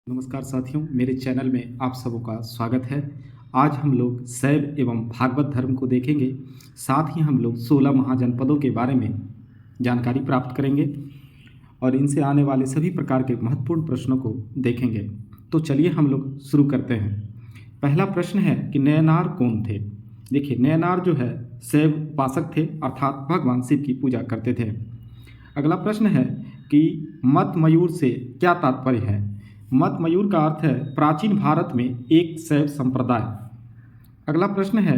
नमस्कार साथियों, मेरे चैनल में आप सबों का स्वागत है। आज हम लोग शैव एवं भागवत धर्म को देखेंगे। साथ ही हम लोग 16 महाजनपदों के बारे में जानकारी प्राप्त करेंगे और इनसे आने वाले सभी प्रकार के महत्वपूर्ण प्रश्नों को देखेंगे। तो चलिए हम लोग शुरू करते हैं। पहला प्रश्न है कि नयनार कौन थे। देखिए, नयनार जो है शैव उपासक थे, अर्थात भगवान शिव की पूजा करते थे। अगला प्रश्न है कि मत मयूर से क्या तात्पर्य है। मत मयूर का अर्थ है प्राचीन भारत में एक शैव संप्रदाय। अगला प्रश्न है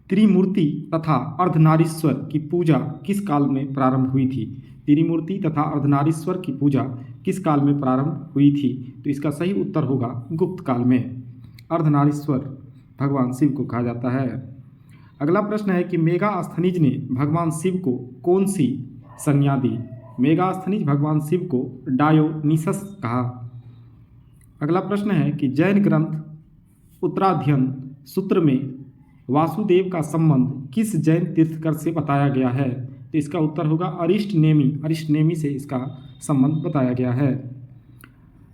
त्रिमूर्ति तथा अर्धनारीश्वर की पूजा किस काल में प्रारंभ हुई थी। त्रिमूर्ति तथा अर्धनारीश्वर की पूजा किस काल में प्रारंभ हुई थी। तो इसका सही उत्तर होगा गुप्त काल में। अर्धनारीश्वर भगवान शिव को कहा जाता है। अगला प्रश्न है कि मेगास्थनीज ने भगवान शिव को कौन सी संज्ञा दी। मेगास्थनीज भगवान शिव को डायोनिसस कहा। अगला प्रश्न है कि जैन ग्रंथ उत्तराध्ययन सूत्र में वासुदेव का संबंध किस जैन तीर्थकर से बताया गया है। तो इसका उत्तर होगा अरिष्ट नेमि। अरिष्ट नेमि से इसका संबंध बताया गया है।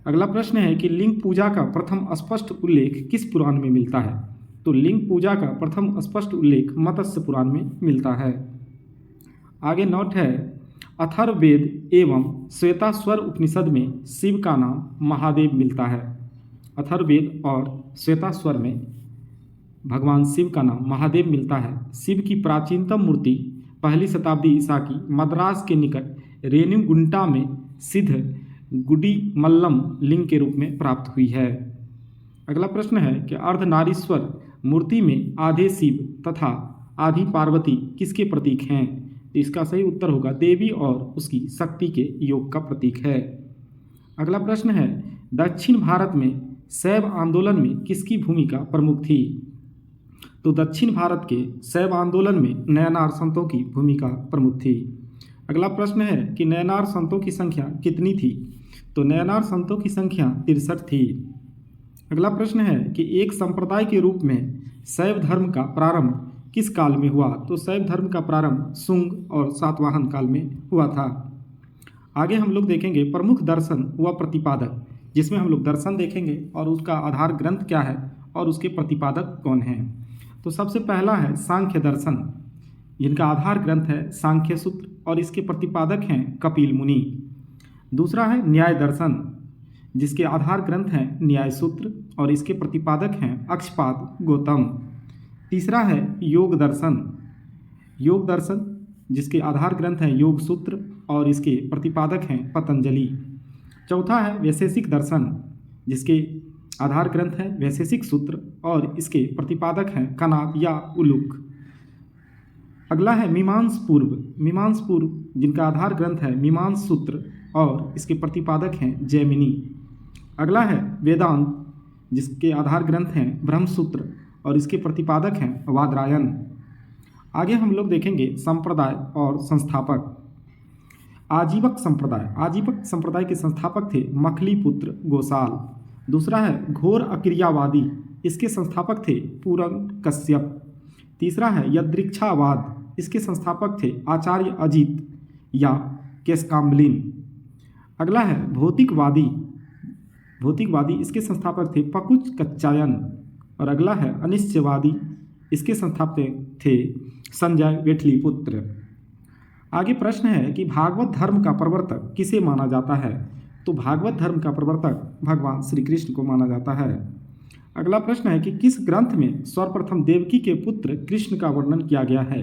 अगला प्रश्न है कि लिंग पूजा का प्रथम स्पष्ट उल्लेख किस पुराण में मिलता है। तो लिंग पूजा का प्रथम स्पष्ट उल्लेख मत्स्य पुराण में मिलता है। आगे नोट है अथर्ववेद एवं श्वेताश्वर उपनिषद में शिव का नाम महादेव मिलता है। अथर्ववेद और श्वेताश्वर में भगवान शिव का नाम महादेव मिलता है। शिव की प्राचीनतम मूर्ति पहली शताब्दी ईसा की मद्रास के निकट रेणुगुंटा में सिद्ध गुडीमल्लम लिंग के रूप में प्राप्त हुई है। अगला प्रश्न है कि अर्धनारीश्वर मूर्ति में आधे शिव तथा आधी पार्वती किसके प्रतीक हैं। इसका सही उत्तर होगा देवी और उसकी शक्ति के योग का प्रतीक है। अगला प्रश्न है दक्षिण भारत में शैव आंदोलन में किसकी भूमिका प्रमुख थी। तो दक्षिण भारत के शैव आंदोलन में नयनार संतों की भूमिका प्रमुख थी। अगला प्रश्न है कि नयनार संतों की संख्या कितनी थी। तो नयनार संतों की संख्या 63 थी। अगला प्रश्न है कि एक संप्रदाय के रूप में शैव धर्म का प्रारंभ किस काल में हुआ। तो शैव धर्म का प्रारंभ शुंग और सातवाहन काल में हुआ था। आगे हम लोग देखेंगे प्रमुख दर्शन व प्रतिपादक, जिसमें हम लोग दर्शन देखेंगे और उसका आधार ग्रंथ क्या है और उसके प्रतिपादक कौन हैं। तो सबसे पहला है सांख्य दर्शन, जिनका आधार ग्रंथ है सांख्य सूत्र और इसके प्रतिपादक हैं कपिल मुनि। दूसरा है न्याय दर्शन, जिसके आधार ग्रंथ हैं न्याय सूत्र और इसके प्रतिपादक हैं अक्षपाद गौतम। तीसरा है योग दर्शन, योग दर्शन जिसके आधार ग्रंथ हैं योग सूत्र और इसके प्रतिपादक हैं पतंजलि। चौथा है वैशेषिक दर्शन, जिसके आधार ग्रंथ है वैशेषिक सूत्र और इसके प्रतिपादक हैं कनाद या उलुक। अगला है मीमांस पूर्व, मीमांस पूर्व जिनका आधार ग्रंथ है मीमांस सूत्र और इसके प्रतिपादक हैं जैमिनी। अगला है वेदांत, जिसके आधार ग्रंथ हैं ब्रह्मसूत्र और इसके प्रतिपादक हैं वादरायण। आगे हम लोग देखेंगे संप्रदाय और संस्थापक। आजीवक संप्रदाय, आजीवक संप्रदाय के संस्थापक थे मखली पुत्र गोसाल। दूसरा है घोर अक्रियावादी, इसके संस्थापक थे पूरन कश्यप। तीसरा है यदृक्षावाद, इसके संस्थापक थे आचार्य अजित या केशकाम्बलिन। अगला है भौतिकवादी, भौतिकवादी इसके संस्थापक थे पकुच कच्चायन। और अगला है अनिश्चयवादी, इसके संस्थापक थे संजय वेठलीपुत्र। आगे प्रश्न है कि भागवत धर्म का प्रवर्तक किसे माना जाता है। तो भागवत धर्म का प्रवर्तक भगवान श्री कृष्ण को माना जाता है। अगला प्रश्न है कि किस ग्रंथ में सर्वप्रथम देवकी के पुत्र कृष्ण का वर्णन किया गया है।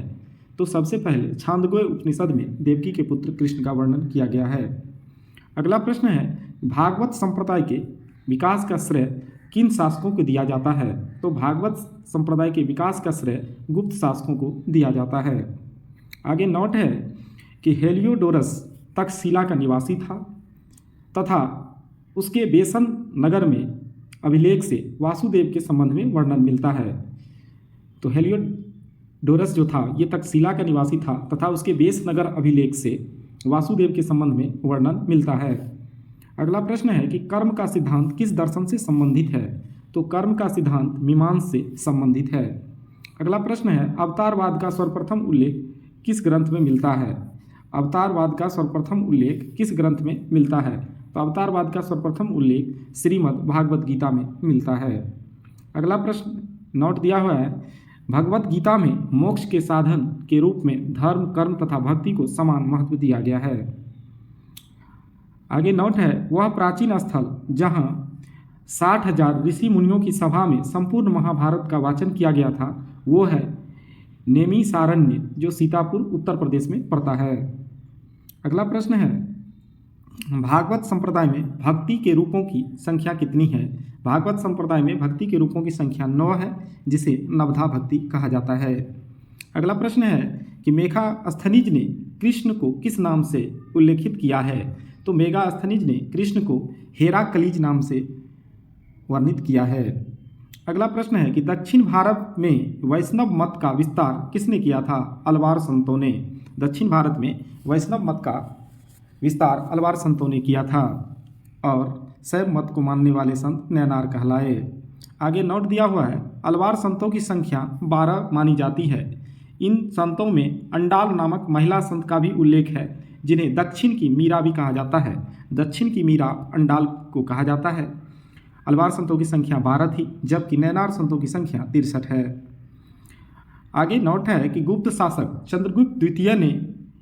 तो सबसे पहले छांदोग्य उपनिषद में देवकी के पुत्र कृष्ण का वर्णन किया गया है। अगला प्रश्न है भागवत संप्रदाय के विकास का श्रेय किन शासकों को दिया जाता है। तो भागवत संप्रदाय के विकास का श्रेय गुप्त शासकों को दिया जाता है। आगे नोट है कि हेलियोडोरस तक्षशिला का निवासी था तथा उसके बेसन नगर में अभिलेख से वासुदेव के संबंध में वर्णन मिलता है। तो हेलियोडोरस जो था ये तक्षशिला का निवासी था तथा उसके बेस नगर अभिलेख से वासुदेव के संबंध में वर्णन मिलता है। अगला प्रश्न है कि कर्म का सिद्धांत किस दर्शन से संबंधित है। तो कर्म का सिद्धांत मीमांस से संबंधित है। अगला प्रश्न है अवतारवाद का सर्वप्रथम उल्लेख किस ग्रंथ में मिलता है। अवतारवाद का सर्वप्रथम उल्लेख किस ग्रंथ में मिलता है। तो अवतारवाद का सर्वप्रथम उल्लेख श्रीमद् भागवत गीता में मिलता है। अगला प्रश्न नोट दिया हुआ है, भगवत गीता में मोक्ष के साधन के रूप में धर्म, कर्म तथा भक्ति को समान महत्व दिया गया है। आगे नोट है, वह प्राचीन स्थल जहाँ 60,000 ऋषि मुनियों की सभा में संपूर्ण महाभारत का वाचन किया गया था, वो है नैमिषारण्य, जो सीतापुर उत्तर प्रदेश में पड़ता है। अगला प्रश्न है, भागवत संप्रदाय में भक्ति के रूपों की संख्या कितनी है? भागवत संप्रदाय में भक्ति के रूपों की संख्या 9 है, जिसे नवधा भक्ति कहा जाता है। अगला प्रश्न है कि मेगास्थनीज ने कृष्ण को किस नाम से उल्लेखित किया है? तो मेगास्थनीज ने कृष्ण को हेराक्लीज नाम से वर्णित किया है। अगला प्रश्न है कि दक्षिण भारत में वैष्णव मत का विस्तार किसने किया था? अलवार संतों ने। दक्षिण भारत में वैष्णव मत का विस्तार अलवार संतों ने किया था और शैव मत को मानने वाले संत नैनार कहलाए। आगे नोट दिया हुआ है, अलवार संतों की संख्या 12 मानी जाती है। इन संतों में अंडाल नामक महिला संत का भी उल्लेख है, जिन्हें दक्षिण की मीरा भी कहा जाता है। दक्षिण की मीरा अंडाल को कहा जाता है। अलवार संतों की संख्या 12 थी, जबकि नैनार संतों की संख्या 63 है। आगे नोट है कि गुप्त शासक चंद्रगुप्त द्वितीय ने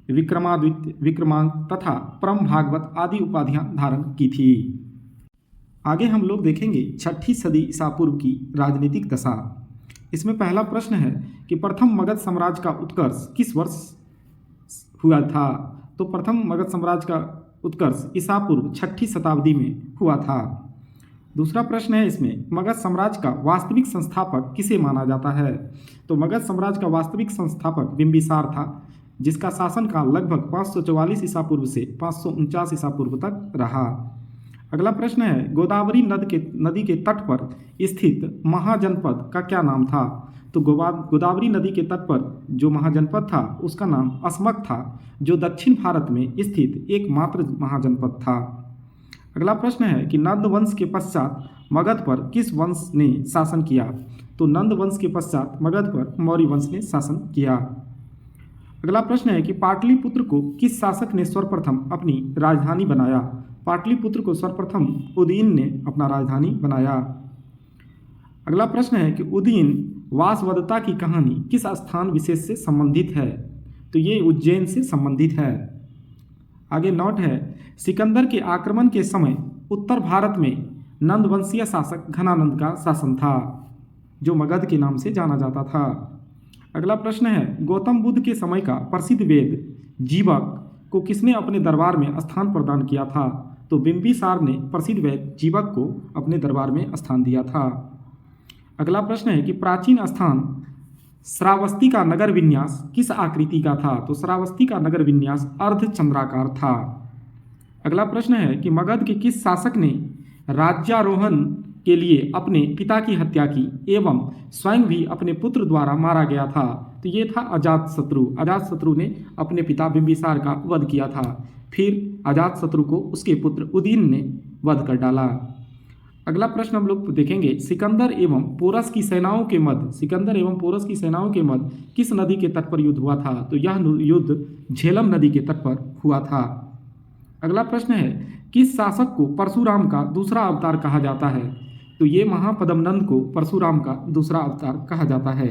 विक्रमादित्य, विक्रमांक तथा परम भागवत आदि उपाधियां धारण की थी। आगे हम लोग देखेंगे 6ठी सदी ईसा पूर्व की राजनीतिक दशा। इसमें पहला प्रश्न है कि प्रथम मगध साम्राज्य का उत्कर्ष किस वर्ष हुआ था? तो प्रथम मगध साम्राज्य का उत्कर्ष ईसा पूर्व 6ठी शताब्दी में हुआ था। दूसरा प्रश्न है इसमें, मगध साम्राज्य का वास्तविक संस्थापक किसे माना जाता है? तो मगध साम्राज्य का वास्तविक संस्थापक बिंबिसार था, जिसका शासनकाल लगभग 544 ईसा पूर्व से 549 ईसा पूर्व तक रहा। अगला प्रश्न है, गोदावरी नदी के तट पर स्थित महाजनपद का क्या नाम था? तो गोदावरी नदी के तट पर जो महाजनपद था उसका नाम अस्मक था, जो दक्षिण भारत में स्थित एकमात्र महाजनपद था। अगला प्रश्न है कि नंद वंश के पश्चात मगध पर किस वंश ने शासन किया? तो नंद वंश के पश्चात मगध पर मौर्य वंश ने शासन किया। अगला प्रश्न है कि पाटलिपुत्र को किस शासक ने सर्वप्रथम अपनी राजधानी बनाया? पाटलिपुत्र को सर्वप्रथम उदयन ने अपना राजधानी बनाया। अगला प्रश्न है कि उदयन वासवदत्ता की कहानी किस स्थान विशेष से संबंधित है? तो ये उज्जैन से संबंधित है। आगे नोट है, सिकंदर के आक्रमण के समय उत्तर भारत में नंदवंशीय शासक घनानंद का शासन था, जो मगध के नाम से जाना जाता था। अगला प्रश्न है, गौतम बुद्ध के समय का प्रसिद्ध वेद जीवक को किसने अपने दरबार में स्थान प्रदान किया था? तो बिंबिसार ने प्रसिद्ध वेद जीवक को अपने दरबार में स्थान दिया था। अगला प्रश्न है कि प्राचीन स्थान श्रावस्ती का नगर विन्यास किस आकृति का था? तो श्रावस्ती का नगर विन्यास अर्धचंद्राकार था। अगला प्रश्न है कि मगध के किस शासक ने राज्यारोहण के लिए अपने पिता की हत्या की एवं स्वयं भी अपने पुत्र द्वारा मारा गया था? तो ये था अजातशत्रु। अजातशत्रु ने अपने पिता बिंबिसार का वध किया था, फिर अजातशत्रु को उसके पुत्र उदयन ने वध कर डाला। अगला प्रश्न हम लोग देखेंगे, सिकंदर एवं पोरस की सेनाओं के मध्य किस नदी के तट पर युद्ध हुआ था? तो यह युद्ध झेलम नदी के तट पर हुआ था। अगला प्रश्न है, किस शासक को परशुराम का दूसरा अवतार कहा जाता है? तो ये महापद्मनंद को परशुराम का दूसरा अवतार कहा जाता है।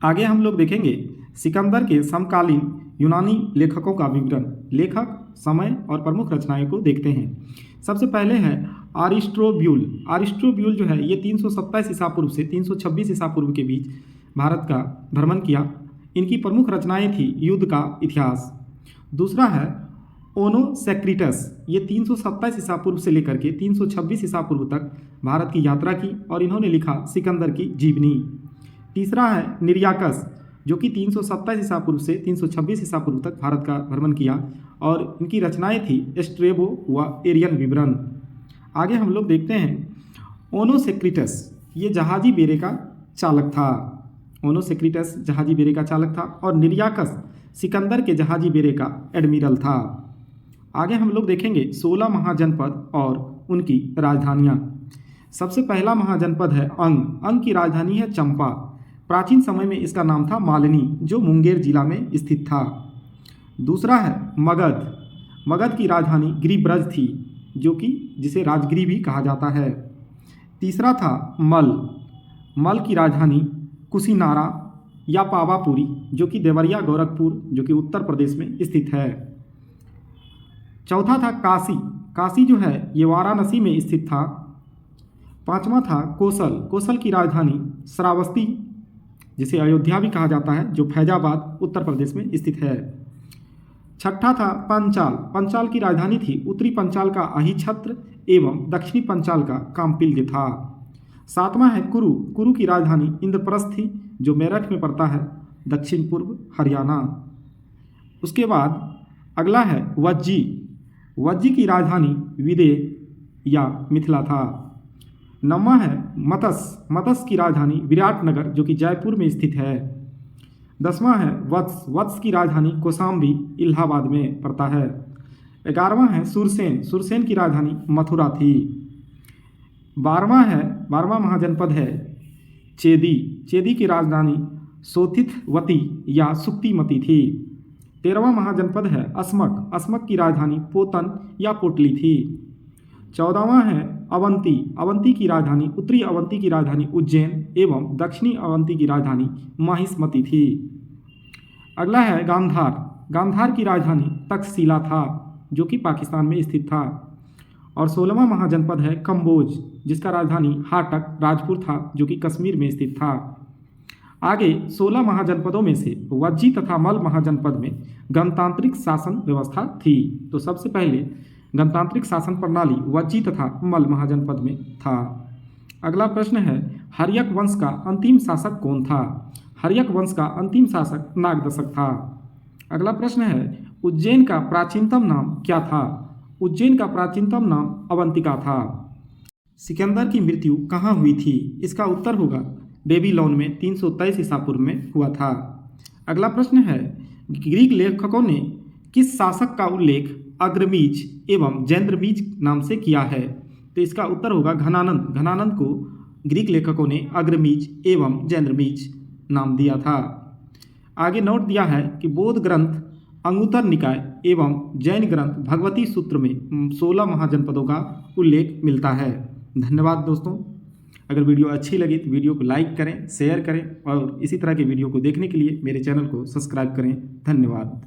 आगे हम लोग देखेंगे सिकंदर के समकालीन यूनानी लेखकों का विवरण। लेखक, समय और प्रमुख रचनाओं को देखते हैं। सबसे पहले है अरिस्टोब्यूल। अरिस्टोब्यूल जो है ये 327 ईसा पूर्व से 326 ईसा पूर्व के बीच भारत का भ्रमण किया। इनकी प्रमुख रचनाएं थी युद्ध का इतिहास। दूसरा है ओनोसेक्रिटस, ये 327 ईसा पूर्व से लेकर के 326 ईसा पूर्व तक भारत की यात्रा की और इन्होंने लिखा सिकंदर की जीवनी। तीसरा है निर्याकस, जो कि 327 ईसा पूर्व से 326 ईसा पूर्व तक भारत का भ्रमण किया और इनकी रचनाएं थी स्ट्रेबो व एरियन विवरण। आगे हम लोग देखते हैं ओनोसेक्रिटस, ये जहाजी बेड़े का चालक था। ओनोसेक्रिटस जहाजी बेड़े का चालक था और निर्याकस सिकंदर के जहाजी बेड़े का एडमिरल था। आगे हम लोग देखेंगे 16 महाजनपद और उनकी राजधानियाँ। सबसे पहला महाजनपद है अंग। अंग की राजधानी है चंपा। प्राचीन समय में इसका नाम था मालिनी, जो मुंगेर जिला में स्थित था। दूसरा है मगध। मगध की राजधानी गिरिब्रज थी, जो कि जिसे राजगिरी भी कहा जाता है। तीसरा था मल। मल की राजधानी कुशीनारा या पावापुरी, जो कि देवरिया गोरखपुर, जो कि उत्तर प्रदेश में स्थित है। चौथा था काशी। काशी जो है ये वाराणसी में स्थित था। पांचवा था कोसल। कोसल की राजधानी श्रावस्ती, जिसे अयोध्या भी कहा जाता है, जो फैजाबाद उत्तर प्रदेश में स्थित है। छठा था पंचाल। पंचाल की राजधानी थी उत्तरी पंचाल का अहिछत्र एवं दक्षिणी पंचाल का काम्पिल्य था। सातवां है कुरु। कुरु की राजधानी इंद्रप्रस्थ थी, जो मेरठ में पड़ता है, दक्षिण पूर्व हरियाणा। उसके बाद अगला है वज्जी। वज्जी की राजधानी विदेह या मिथिला था। नौवां है मत्स्य। मत्स्य की राजधानी विराटनगर, जो कि जयपुर में स्थित है। 10वां है वत्स। वत्स की राजधानी कौशाम्बी, इलाहाबाद में पड़ता है। 11वां है सुरसेन। सुरसेन की राजधानी मथुरा थी। 12वां महाजनपद है चेदी। चेदी की राजधानी सोथितवती या सुक्तिमती थी। 13वां महाजनपद है अस्मक। अस्मक की राजधानी पोतन या पोटली थी। 14वां है अवंती। अवंती की राजधानी उत्तरी अवंती की राजधानी उज्जैन एवं दक्षिणी अवंती की राजधानी माहिष्मती थी। अगला है गांधार। गांधार की राजधानी तक्षशिला था, जो कि पाकिस्तान में स्थित था। और 16वां महाजनपद है कंबोज, जिसका राजधानी हाटक राजपुर था, जो कि कश्मीर में स्थित था। आगे 16 महाजनपदों में से वज्जी तथा मल महाजनपद में गणतांत्रिक शासन व्यवस्था थी। तो सबसे पहले गणतांत्रिक शासन प्रणाली वज्जी तथा मल महाजनपद में था। अगला प्रश्न है हर्यक वंश का अंतिम शासक कौन था? हर्यक वंश का अंतिम शासक नागदशक था। अगला प्रश्न है उज्जैन का प्राचीनतम नाम क्या था? उज्जैन का प्राचीनतम नाम अवंतिका था। सिकंदर की मृत्यु कहाँ हुई थी? इसका उत्तर होगा बेबीलोन में 323 ईसा पूर्व में हुआ था। अगला प्रश्न है ग्रीक लेखकों ने किस शासक का उल्लेख अग्रमीज एवं जैंद्रमीज नाम से किया है? तो इसका उत्तर होगा घनानंद। घनानंद को ग्रीक लेखकों ने अग्रमीज एवं जैंद्रमीज नाम दिया था। आगे नोट दिया है कि बौद्ध ग्रंथ अंगुत्तर निकाय एवं जैन ग्रंथ भगवती सूत्र में 16 महाजनपदों का उल्लेख मिलता है। धन्यवाद दोस्तों। अगर वीडियो अच्छी लगी तो वीडियो को लाइक करें, शेयर करें और इसी तरह के वीडियो को देखने के लिए मेरे चैनल को सब्सक्राइब करें। धन्यवाद।